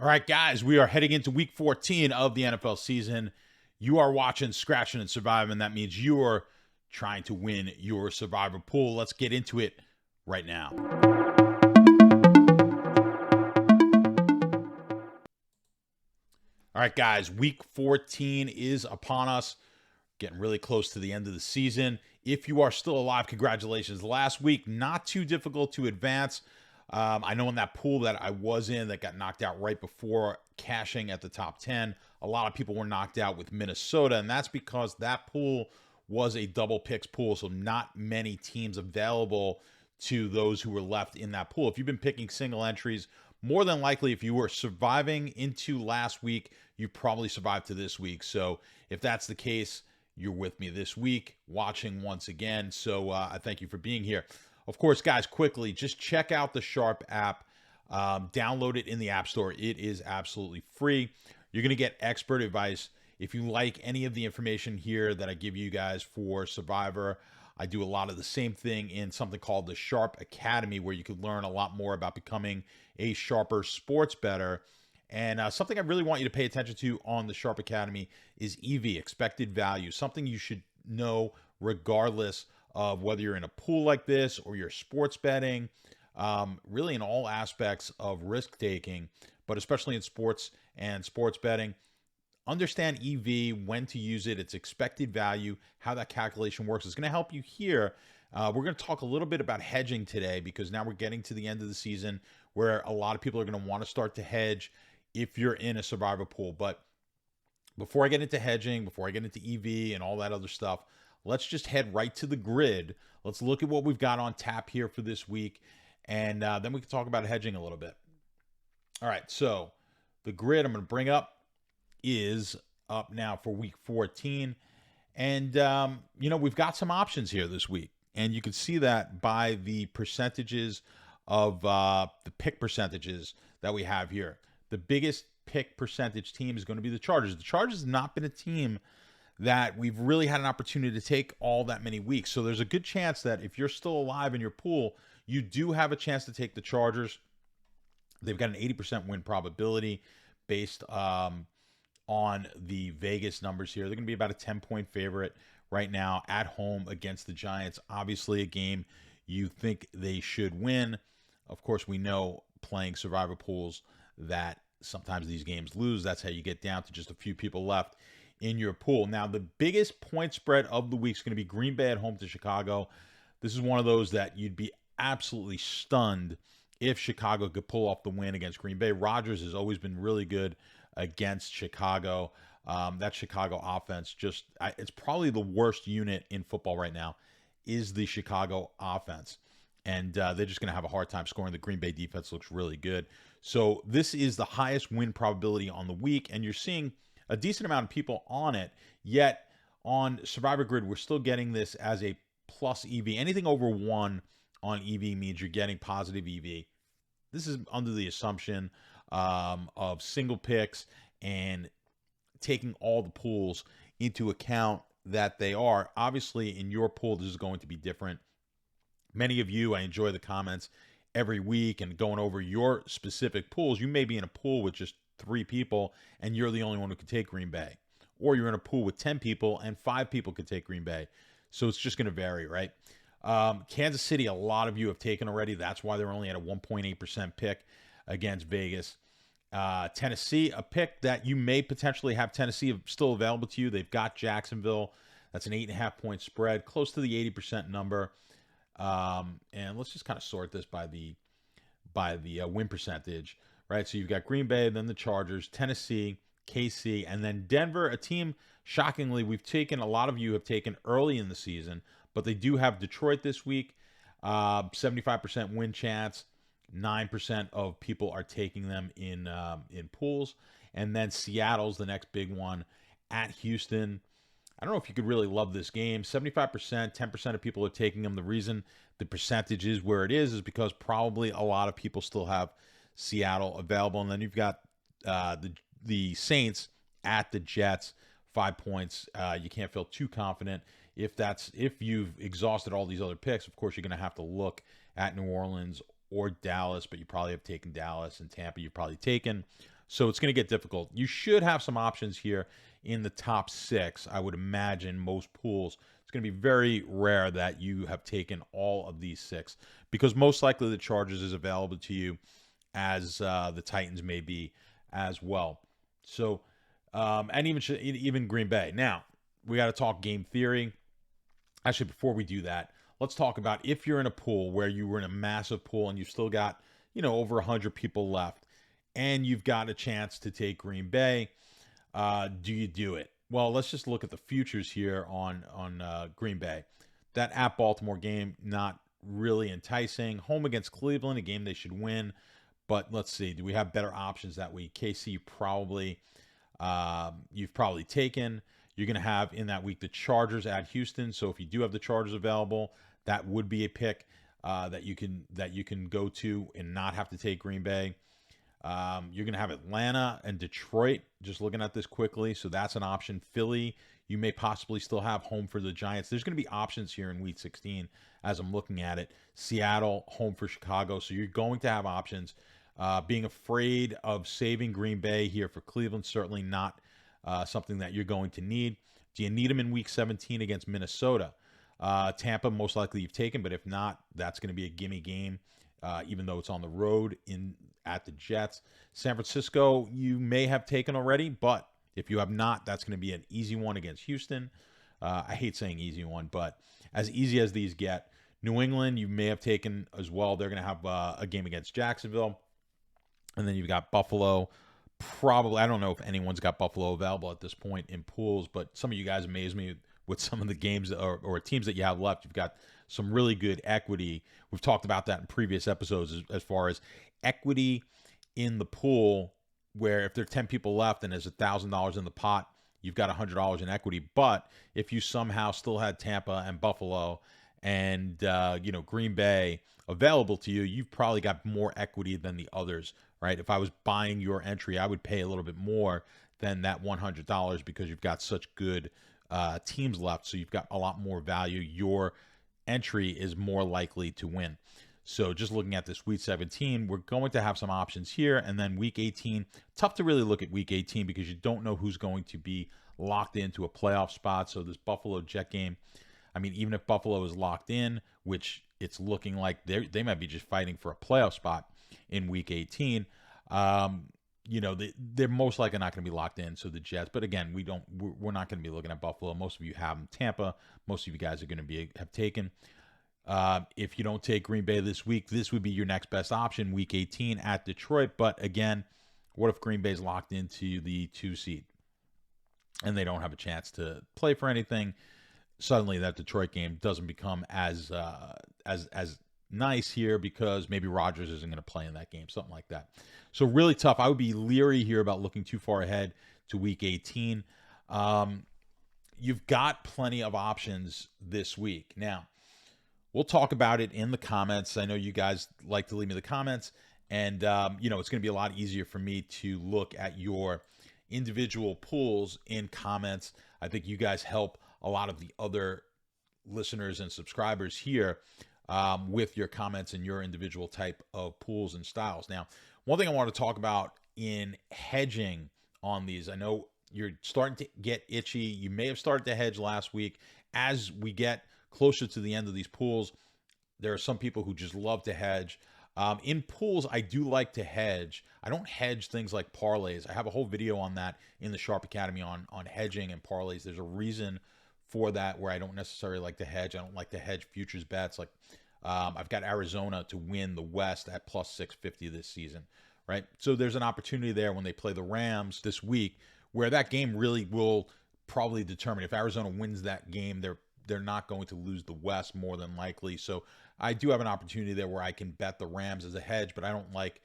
All right, guys, we are heading into week 14 of the NFL season. You are watching Scratchin and Survivn. That means you are trying to win your Survivor pool. Let's get into it right now. All right, guys, week 14 is upon us. Getting really close to the end of the season. If you are still alive, congratulations. Last week, not too difficult to advance. I know in that pool that I was in that got knocked out right before cashing at the top 10, a lot of people were knocked out with Minnesota, and that's because that pool was a double picks pool, so not many teams available to those who were left in that pool. If you've been picking single entries, more than likely, if you were surviving into last week, you probably survived to this week. So if that's the case, you're with me this week, watching once again. So I thank you for being here. Of course, guys, quickly, just check out the Sharp app. Download it in the App Store. It is absolutely free. You're going to get expert advice. If you like any of the information here that I give you guys for Survivor, I do a lot of the same thing in something called the Sharp Academy, where you can learn a lot more about becoming a sharper sports bettor. And something I really want you to pay attention to on the Sharp Academy is EV, expected value, something you should know regardless of whether you're in a pool like this or you're sports betting, really in all aspects of risk taking, but especially in sports and sports betting. Understand EV, when to use it, its expected value, how that calculation works. It's going to help you here. We're going to talk a little bit about hedging today because now we're getting to the end of the season where a lot of people are going to want to start to hedge if you're in a Survivor pool. But before I get into hedging, before I get into EV and all that other stuff, let's just head right to the grid. Let's look at what we've got on tap here for this week, and then we can talk about hedging a little bit. All right, so the grid I'm going to bring up is up now for week 14. And, we've got some options here this week. And you can see that by the percentages of the pick percentages that we have here. The biggest pick percentage team is going to be the Chargers. The Chargers have not been a team that we've really had an opportunity to take all that many weeks. So there's a good chance that if you're still alive in your pool, you do have a chance to take the Chargers. They've got an 80% win probability based on the Vegas numbers here. They're going to be about a 10-point favorite right now at home against the Giants. Obviously a game you think they should win. Of course, we know playing Survivor pools that sometimes these games lose. That's how you get down to just a few people left in your pool. Now, the biggest point spread of the week is going to be Green Bay at home to Chicago. This is one of those that you'd be absolutely stunned if Chicago could pull off the win against Green Bay. Rodgers has always been really good against Chicago. That Chicago offense, it's probably the worst unit in football right now is the Chicago offense. And they're just going to have a hard time scoring. The Green Bay defense looks really good. So this is the highest win probability on the week, and you're seeing a decent amount of people on it. Yet on Survivor Grid, we're still getting this as a plus EV. Anything over 1 on EV means you're getting positive EV. This is under the assumption of single picks and taking all the pools into account that they are. Obviously, in your pool, this is going to be different. Many of you, I enjoy the comments every week and going over your specific pools. You may be in a pool with just 3 people and you're the only one who can take Green Bay. Or you're in a pool with 10 people and 5 people could take Green Bay. So it's just going to vary, right? Kansas City, a lot of you have taken already. That's why they're only at a 1.8% pick against Vegas. Tennessee, a pick that you may potentially have Tennessee still available to you. They've got Jacksonville. That's an 8.5-point spread, close to the 80% number. And let's just kind of sort this by the win percentage, right? So you've got Green Bay, then the Chargers, Tennessee, KC, and then Denver, a team, shockingly, a lot of you have taken early in the season, but they do have Detroit this week, 75% win chance, 9% of people are taking them in pools, and then Seattle's the next big one at Houston. I don't know if you could really love this game. 75%, 10% of people are taking them. The reason the percentage is where it is because probably a lot of people still have Seattle available. And then you've got the Saints at the Jets, 5 points. You can't feel too confident. If you've exhausted all these other picks, of course, you're going to have to look at New Orleans or Dallas, but you probably have taken Dallas, and Tampa you've probably taken. So it's going to get difficult. You should have some options here in the top 6. I would imagine most pools. It's going to be very rare that you have taken all of these 6, because most likely the Chargers is available to you, as the Titans may be as well. So, and even Green Bay. Now, we got to talk game theory. Actually, before we do that, let's talk about if you're in a pool where you were in a massive pool and you've still got, over 100 people left, and you've got a chance to take Green Bay. Do you do it? Well, let's just look at the futures here on Green Bay. That at Baltimore game, not really enticing. Home against Cleveland, a game they should win. But let's see, do we have better options that week? KC probably, you've probably taken. You're going to have in that week the Chargers at Houston. So if you do have the Chargers available, that would be a pick that you can go to and not have to take Green Bay. You're going to have Atlanta and Detroit, just looking at this quickly. So that's an option. Philly, you may possibly still have home for the Giants. There's going to be options here in week 16 as I'm looking at it. Seattle, home for Chicago. So you're going to have options. Being afraid of saving Green Bay here for Cleveland, certainly not something that you're going to need. Do you need them in week 17 against Minnesota? Tampa, most likely you've taken, but if not, that's going to be a gimme game, even though it's on the road at the Jets. San Francisco, you may have taken already, but if you have not, that's going to be an easy one against Houston. I hate saying easy one, but as easy as these get. New England, you may have taken as well. They're going to have a game against Jacksonville. And then you've got Buffalo. Probably, I don't know if anyone's got Buffalo available at this point in pools, but some of you guys amaze me with some of the games or teams that you have left. You've got some really good equity. We've talked about that in previous episodes as far as equity in the pool, where if there are 10 people left and there's $1,000 in the pot, you've got $100 in equity. But if you somehow still had Tampa and Buffalo and Green Bay available to you, you've probably got more equity than the others, right? If I was buying your entry, I would pay a little bit more than that $100 because you've got such good teams left. So you've got a lot more value. Your entry is more likely to win. So just looking at this week 17, we're going to have some options here. And then week 18, tough to really look at week 18 because you don't know who's going to be locked into a playoff spot. So this Buffalo Jet game, I mean, even if Buffalo is locked in, which it's looking like they might be just fighting for a playoff spot in week 18, they're most likely not going to be locked in. So the Jets, but again, we're not going to be looking at Buffalo. Most of you have them. Tampa, most of you guys are going to have taken. If you don't take Green Bay this week, this would be your next best option, week 18 at Detroit. But again, what if Green Bay's locked into the 2 seed and they don't have a chance to play for anything? Suddenly that Detroit game doesn't become as nice here because maybe Rodgers isn't going to play in that game, something like that. So really tough. I would be leery here about looking too far ahead to week 18. You've got plenty of options this week. Now, we'll talk about it in the comments. I know you guys like to leave me the comments, and it's going to be a lot easier for me to look at your individual pools in comments. I think you guys help a lot of the other listeners and subscribers here with your comments and your individual type of pools and styles. Now, one thing I want to talk about in hedging on these, I know you're starting to get itchy. You may have started to hedge last week. As we get closer to the end of these pools, there are some people who just love to hedge. In pools, I do like to hedge. I don't hedge things like parlays. I have a whole video on that in the Sharp Academy on hedging and parlays. There's a reason for that where I don't necessarily like to hedge. I don't like to hedge futures bets. Like I've got Arizona to win the West at plus 650 this season, right? So there's an opportunity there when they play the Rams this week where that game really will probably determine if Arizona wins that game. They're not going to lose the West more than likely. So I do have an opportunity there where I can bet the Rams as a hedge, but I don't like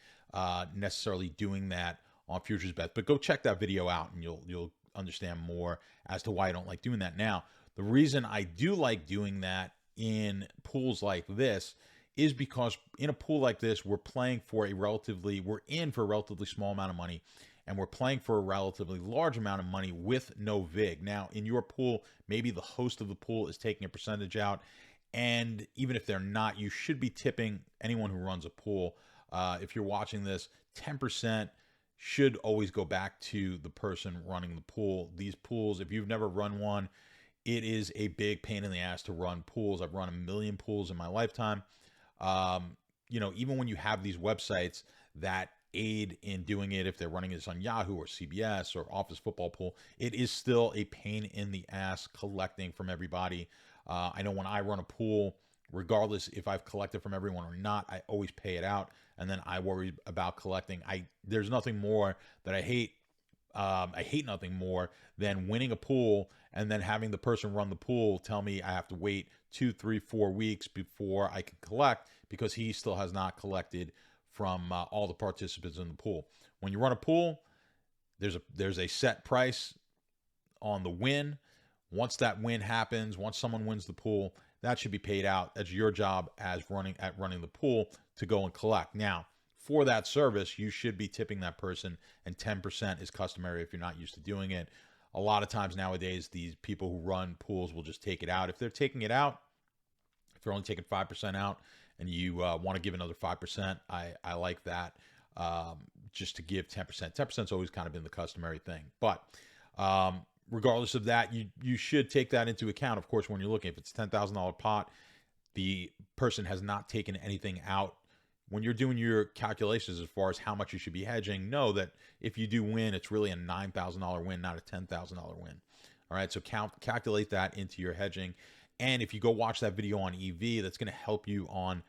necessarily doing that on futures bets. But go check that video out and you'll understand more as to why I don't like doing that. Now, the reason I do like doing that in pools like this is because in a pool like this, we're in for a relatively small amount of money, and we're playing for a relatively large amount of money with no VIG. Now, in your pool, maybe the host of the pool is taking a percentage out, and even if they're not, you should be tipping anyone who runs a pool. If you're watching this, 10% should always go back to the person running the pool. These pools, if you've never run one, it is a big pain in the ass to run pools. I've run a million pools in my lifetime. You know, even when you have these websites that aid in doing it, if they're running this on Yahoo or CBS or Office Football Pool, it is still a pain in the ass collecting from everybody. I know when I run a pool, regardless if I've collected from everyone or not, I always pay it out, and then I worry about collecting. There's nothing more that I hate. I hate nothing more than winning a pool and then having the person run the pool tell me I have to wait 2, 3, 4 weeks before I can collect because he still has not collected from all the participants in the pool. When you run a pool, there's a set price on the win. Once that win happens, once someone wins the pool, that should be paid out. That's your job as running the pool to go and collect. Now, for that service, you should be tipping that person, and 10% is customary if you're not used to doing it. A lot of times nowadays, these people who run pools will just take it out. If they're taking it out, if they're only taking 5% out, and you want to give another 5%, I like that. Just to give 10%. 10% has always kind of been the customary thing. But regardless of that, you should take that into account. Of course, when you're looking, if it's a $10,000 pot, the person has not taken anything out. When you're doing your calculations as far as how much you should be hedging, know that if you do win, it's really a $9,000 win, not a $10,000 win. All right, so calculate that into your hedging. And if you go watch that video on EV, that's going to help you on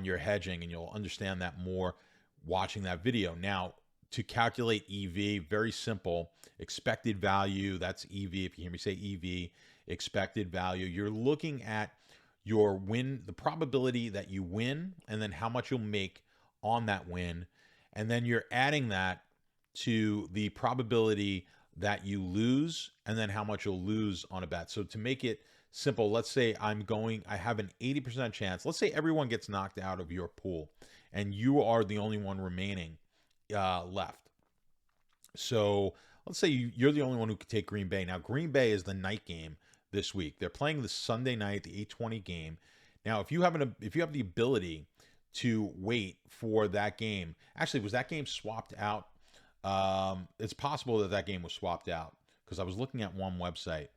your hedging, and you'll understand that more watching that video. Now, to calculate EV, very simple. Expected value, that's EV. If you hear me say EV, expected value, you're looking at your win, the probability that you win, and then how much you'll make on that win. And then you're adding that to the probability that you lose, and then how much you'll lose on a bet. So to make it simple, let's say I have an 80% chance. Let's say everyone gets knocked out of your pool and you are the only one remaining left. So let's say you're the only one who could take Green Bay. Now, Green Bay is the night game this week. They're playing the Sunday night, the 8:20 game. Now, if you have the ability to wait for that game, actually, was that game swapped out? It's possible that game was swapped out because I was looking at one website.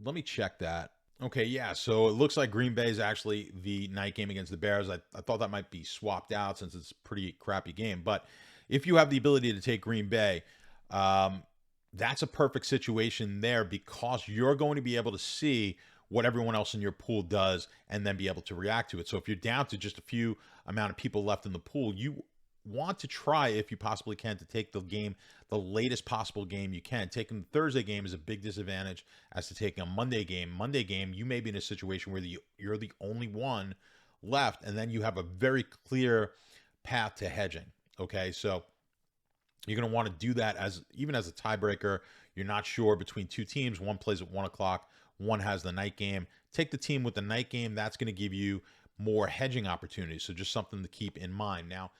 Let me check that. Okay, yeah, so it looks like Green Bay is actually the night game against the Bears. I thought that might be swapped out since it's a pretty crappy game. But if you have the ability to take Green Bay, that's a perfect situation there because you're going to be able to see what everyone else in your pool does and then be able to react to it. So if you're down to just a few amount of people left in the pool, you want to try, if you possibly can, to take the game, the latest possible game you can. Taking the Thursday game is a big disadvantage as to taking a Monday game. Monday game, you may be in a situation where you're the only one left, and then you have a very clear path to hedging. Okay, so you're going to want to do that even as a tiebreaker. You're not sure between two teams. One plays at 1 o'clock. One has the night game. Take the team with the night game. That's going to give you more hedging opportunities. So just something to keep in mind. Now,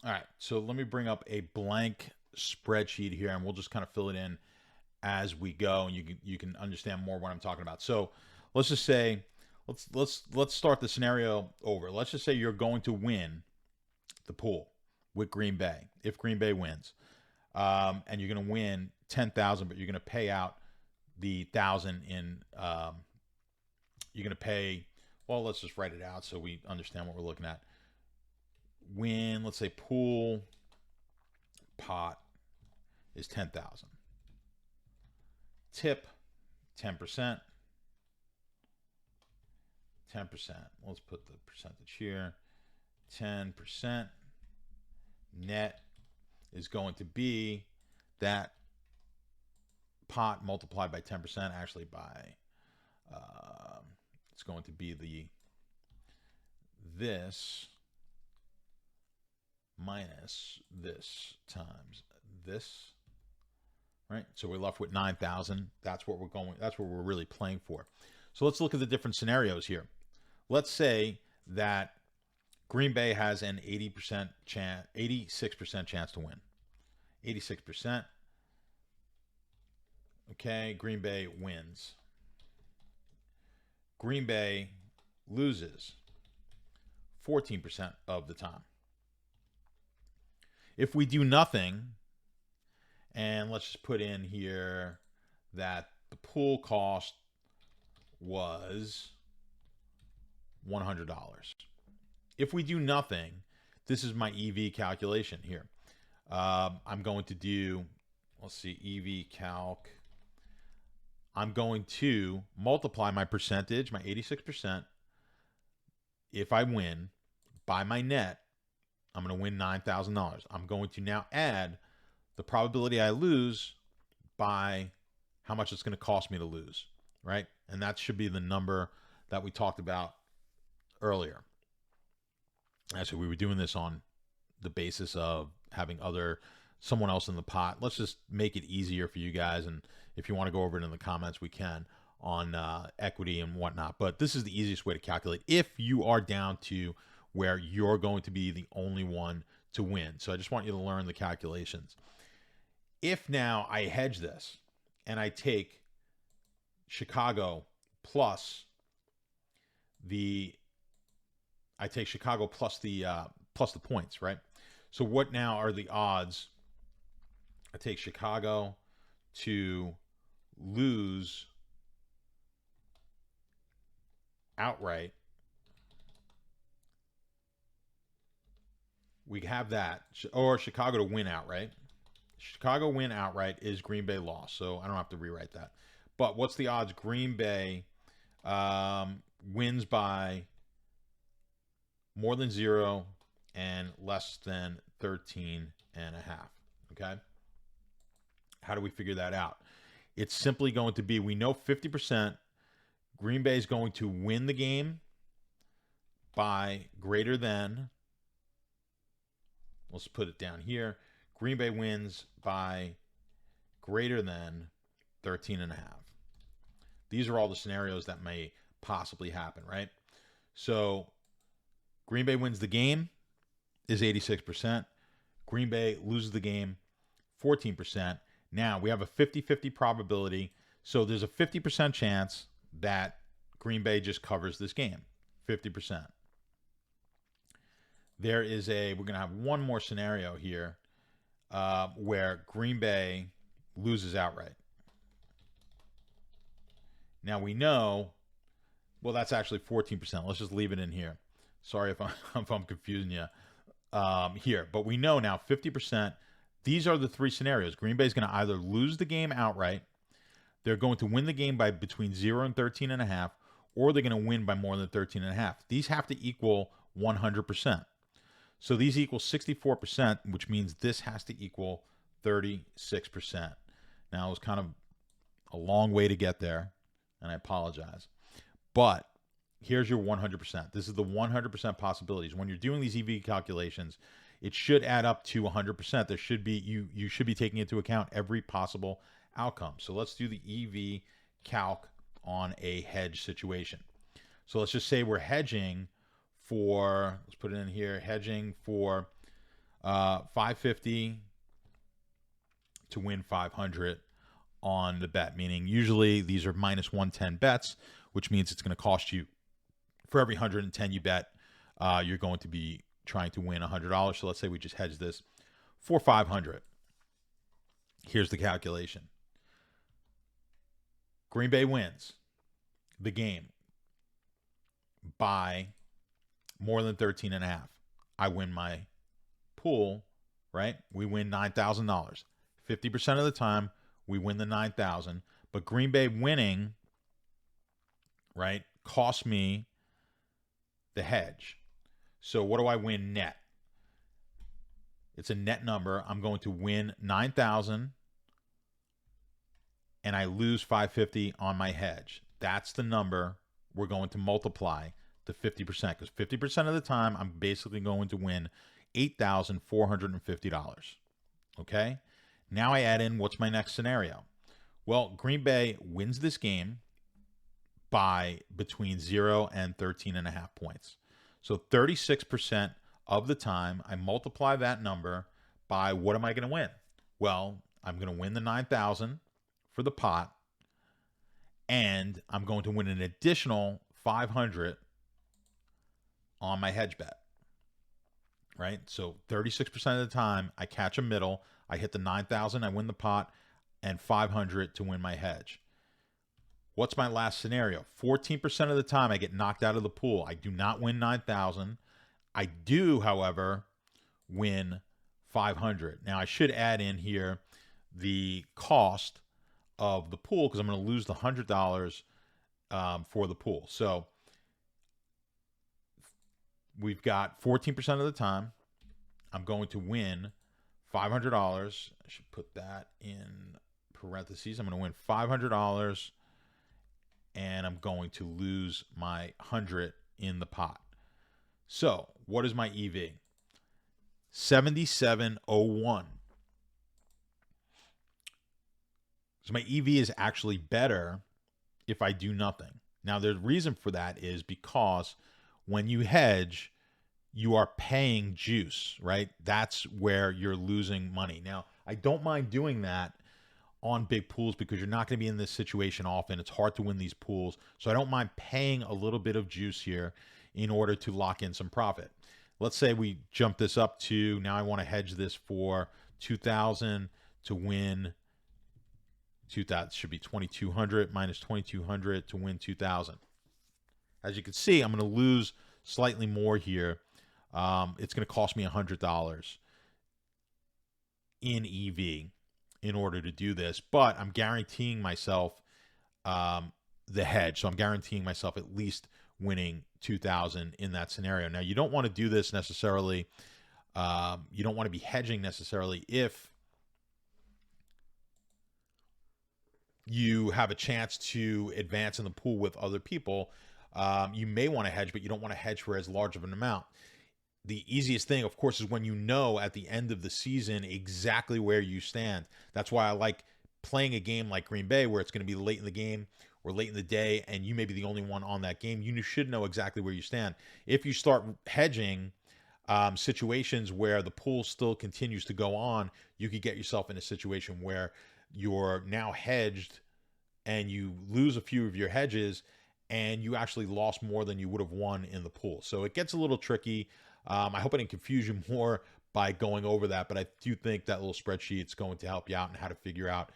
all right, so let me bring up a blank spreadsheet here, and we'll just kind of fill it in as we go, and you can understand more what I'm talking about. So let's just say, let's start the scenario over. Let's just say you're going to win the pool with Green Bay if Green Bay wins, and you're going to win 10,000, but you're going to pay out the 1,000 in. You're going to pay. Well, let's just write it out so we understand what we're looking at. Win, let's say pool pot is 10,000. Tip 10%. 10%. Let's put the percentage here. 10% net is going to be that pot multiplied by 10%, actually by it's going to be this minus this times this, right? So we're left with 9,000. That's what we're really playing for. So let's look at the different scenarios here. Let's say that Green Bay has an 86% chance to win. 86%. Okay, Green Bay wins. Green Bay loses 14% of the time. If we do nothing, and let's just put in here that the pool cost was $100. If we do nothing, this is my EV calculation here. I'm going to do, let's see, EV calc. I'm going to multiply my percentage, my 86%, if I win, by my net. I'm going to win $9,000. I'm going to now add the probability I lose by how much it's going to cost me to lose, right? And that should be the number that we talked about earlier. Actually, we were doing this on the basis of having someone else in the pot. Let's just make it easier for you guys. And if you want to go over it in the comments, we can on equity and whatnot. But this is the easiest way to calculate if you are down to where you're going to be the only one to win. So I just want you to learn the calculations. If now I hedge this and I take Chicago plus the points, right? So what now are the odds? I take Chicago to lose outright. We have that, or Chicago to win outright. Chicago win outright is Green Bay loss, so I don't have to rewrite that. But what's the odds Green Bay wins by more than 0 and less than 13 and a half? Okay. How do we figure that out? It's simply going to be, we know 50% Green Bay is going to win the game by greater than, let's put it down here. Green Bay wins by greater than 13 and a half. These are all the scenarios that may possibly happen, right? So Green Bay wins the game is 86%. Green Bay loses the game 14%. Now we have a 50-50 probability. So there's a 50% chance that Green Bay just covers this game. 50%. We're going to have one more scenario here where Green Bay loses outright. Now we know, well, that's actually 14%. Let's just leave it in here. Sorry if I'm confusing you here. But we know now 50%. These are the three scenarios. Green Bay is going to either lose the game outright, they're going to win the game by between 0 and 13 and a half, or they're going to win by more than 13 and a half. These have to equal 100%. So these equal 64%, which means this has to equal 36%. Now, it was kind of a long way to get there, and I apologize. But here's your 100%. This is the 100% possibilities. When you're doing these EV calculations, it should add up to 100%. There should be you should be taking into account every possible outcome. So let's do the EV calc on a hedge situation. So let's just say we're hedging for, let's put it in here, hedging for 550 to win 500 on the bet, meaning usually these are minus 110 bets, which means it's going to cost you, for every 110 you bet, you're going to be trying to win $100. So let's say we just hedge this for 500. Here's the calculation. Green Bay wins the game by more than 13 and a half. I win my pool, right? We win $9,000. 50% of the time, we win the $9,000. But Green Bay winning, right, cost me the hedge. So what do I win net? It's a net number. I'm going to win 9,000 and I lose 550 on my hedge. That's the number we're going to multiply to 50%, because 50% of the time I'm basically going to win $8,450. Okay? Now I add in, what's my next scenario? Well, Green Bay wins this game by between 0 and 13 and a half points. So 36% of the time, I multiply that number by, what am I going to win? Well, I'm going to win the 9,000 for the pot, and I'm going to win an additional 500 on my hedge bet. right? So 36% of the time, I catch a middle. I hit the 9,000, I win the pot, and 500 to win my hedge. What's my last scenario? 14% of the time, I get knocked out of the pool. I do not win 9,000. I do, however, win 500. Now, I should add in here the cost of the pool because I'm going to lose the $100 for the pool. So we've got 14% of the time, I'm going to win $500. I should put that in parentheses. I'm going to win $500 and I'm going to lose my 100 in the pot. So what is my EV? 7701. So my EV is actually better if I do nothing. Now, the reason for that is because when you hedge, you are paying juice, right? That's where you're losing money. Now, I don't mind doing that on big pools because you're not going to be in this situation often. It's hard to win these pools. So I don't mind paying a little bit of juice here in order to lock in some profit. Let's say we jump this up to, now I want to hedge this for 2,000 to win 2,000. Should be 2,200 minus 2,200 to win 2,000. As you can see, I'm going to lose slightly more here. It's going to cost me $100 in EV in order to do this, but I'm guaranteeing myself the hedge. So I'm guaranteeing myself at least winning 2,000 in that scenario. Now, you don't want to do this necessarily. You don't want to be hedging necessarily if you have a chance to advance in the pool with other people. You may want to hedge, but you don't want to hedge for as large of an amount. The easiest thing, of course, is when you know at the end of the season exactly where you stand. That's why I like playing a game like Green Bay, where it's going to be late in the game or late in the day, and you may be the only one on that game. You should know exactly where you stand. If you start hedging situations where the pool still continues to go on, you could get yourself in a situation where you're now hedged and you lose a few of your hedges and you actually lost more than you would have won in the pool. So it gets a little tricky. I hope I didn't confuse you more by going over that, but I do think that little spreadsheet is going to help you out in how to figure out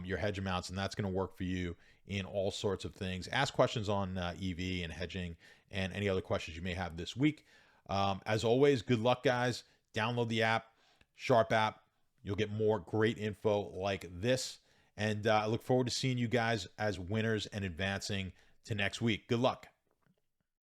your hedge amounts, and that's going to work for you in all sorts of things. Ask questions on EV and hedging and any other questions you may have this week. As always, good luck, guys. Download the app, Sharp app. You'll get more great info like this, and I look forward to seeing you guys as winners and advancing to next week. Good luck.